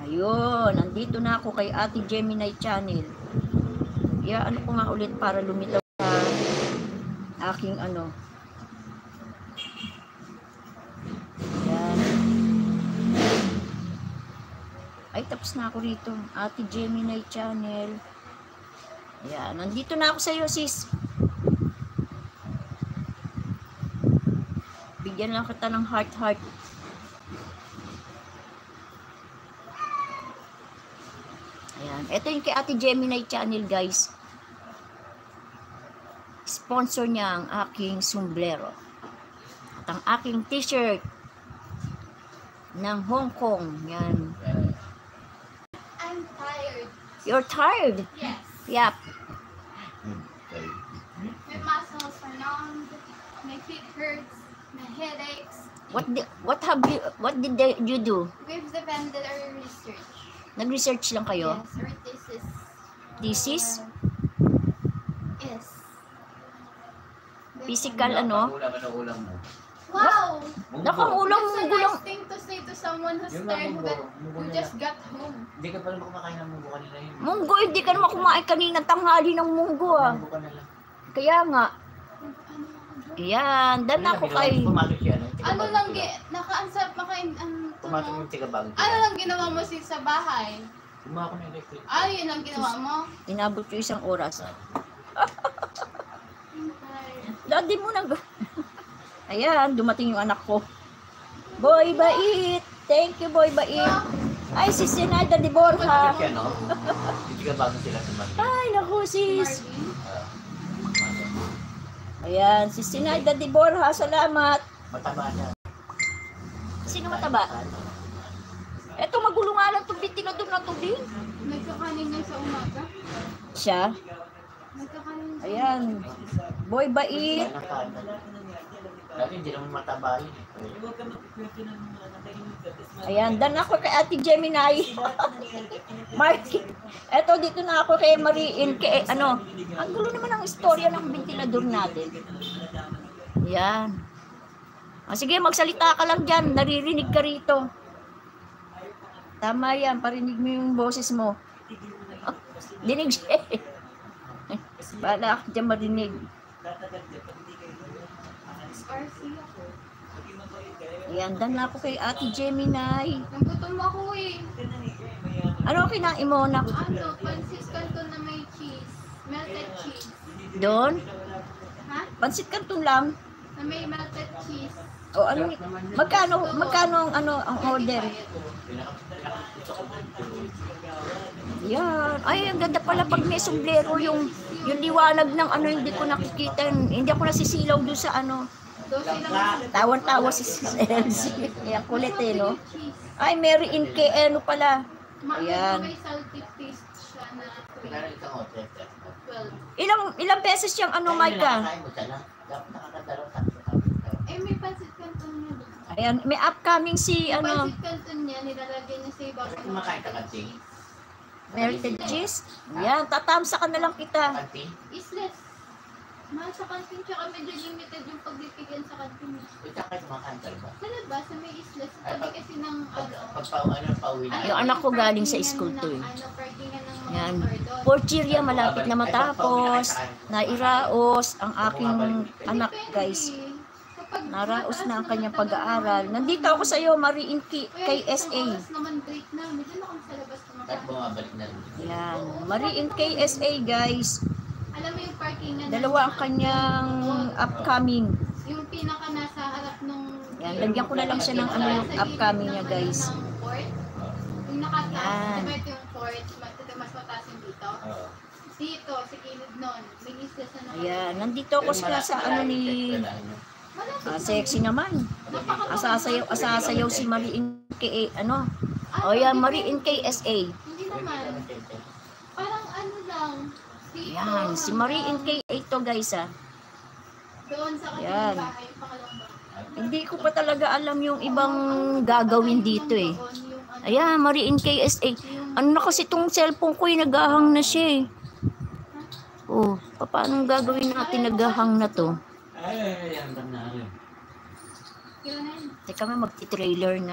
Ayun, nandito na ako kay Ate Gemini Channel. Kaya ano ko nga ulit para lumitaw sa aking ano. Ayan. Ay, tapos na ako rito. Ate Gemini Channel. Ayan, nandito na ako sa iyo, sis. Bigyan lang kita ng heart. Ayan. Ito yung kay Ate Gemini Channel, guys. Sponsor niya ang aking sombrero. At ang aking t-shirt ng Hong Kong. Yan. I'm tired. You're tired? Yes. Yep. My muscles are numb. My feet hurts. My head aches. What did you do? We've defended our research. Nag-research lang kayo? Yes, our thesis. Thesis? Yes. Physical ano? Wow! Naku, ulang It's a gulang. nice thing to say to someone who's Yung tired munggo who just got home. Hindi ka pala kumakain ng munggo kanina yun. Munggo, hindi ka naman kumain kanina tanghali ng munggo ah. Munggo ka na lang. Kaya nga. Ayan, dan ako kay... Pumasok siya. Ano lang, nakaansap, makain, Pumasok yung tigabag. ano lang ginawa mo sa bahay? Pumasok na electric. Yun lang ginawa mo? Inabot ko isang oras. I'm tired. Daddy mo na. Ayan, dumating yung anak ko. Boy Bait. Thank you, Boy Bait. Ay, si Sinada de Borja. Siya, no? Yung tigabag sila sa Manila. Ay, naku, sis. Marvin? Ayan, si Sinada de Borja. Salamat. Mataba siya. Sino mataba? Eto, magulo nga lang itong ventilador na tubig. Nagkakanin niya sa umaga? Siya. Nagkakanin sa Ayan. Boy Bait. Dati hindi naman mataba yun. Ayan, dan ako kay Ate Gemini. Marky. Eto, dito na ako kay Mariin. Kay, ano, ang gulo naman ang istorya ng ventilador natin. Ayan. Sige, magsalita ka lang dyan. Naririnig ka rito. Tama yan. Parinig mo yung boses mo. Dinig siya. Bala ka dyan marinig. RC ako. Ayan, dan na ako kay Ate Gemini. Nagutom ako eh. Ano kinain mo na? Ano, pansit canton na may cheese. Melted cheese. Doon? Ha? Pansit Canton lang. Na may melted cheese. O ano, magkano ang ano ang order? Yan. Ay, ang ganda pala pag may sombrero yung liwanag ng ano, hindi ko nakikita. Hindi ako nasisilaw doon sa ano. Dosi lang. Tawan-tawa si Elsie. Ayan, kulit eh, no? Ay, Mary in K, ano pala. Ayan. May salty taste siya na Meron isang hotel. 12. Ilang beses siyang ano, Micah? Nakakain mo siya na. Nakakadalaw May pansit canton niya doon. Ayan, may upcoming si, Yung ano, pansit canton niya, nilalagay niya sa ibabaw ng Kumakain ka kasi. melted cheese. Ayan, tatamsa ka na lang kita. Kanti? Isles. Mahal sa kantin, tsaka medyo limited yung pagbibigyan sa kantin. Ito kayo kumakain talaga. Sa labas, sa may isles, tabi kasi ng Pauwi na. Yung anak ko galing sa school to eh. Yan. Porcheria malapit na matapos. Nairaos ang aking anak, guys. Naraos na ang kanyang pag-aaral. Nandito ako sa iyo, Mariin kay SA. naman break na. Medyo na kami sa labas At kumakain. bumabalik na rin. Yan. Mariin kay SA, guys. Alam mo yung parking na Dalawa ang kanyang upcoming. yung pinaka nasa harap nung Yan, lagyan ko na lang siya ng ano yung upcoming niya, guys. Yung nakataas, Yan. diba ito yung port, mas mataas yung dito. Oo. Dito, sa kilid nun, may islas na nakataas. Ayan, nandito ako sa ano ni sexy naman. Asasayaw si Mariin kay ano. O yan, Mariin kay SA. Hindi naman. Parang ano lang. Dito, Yan, si Mariin kay ito, guys, ah. doon sa Yan. kanilang bahay, yung pangalawang bahay. Hindi ko pa talaga alam yung ibang gagawin dito eh. Yung ano, Ayan, Mariin kay SA. Ano na kasi itong cellphone ko, naghahang na siya eh. Oh, paano gagawin natin naghahang na to? Ay, ang na rin. yun na yun. Teka nga, magti-trailer na.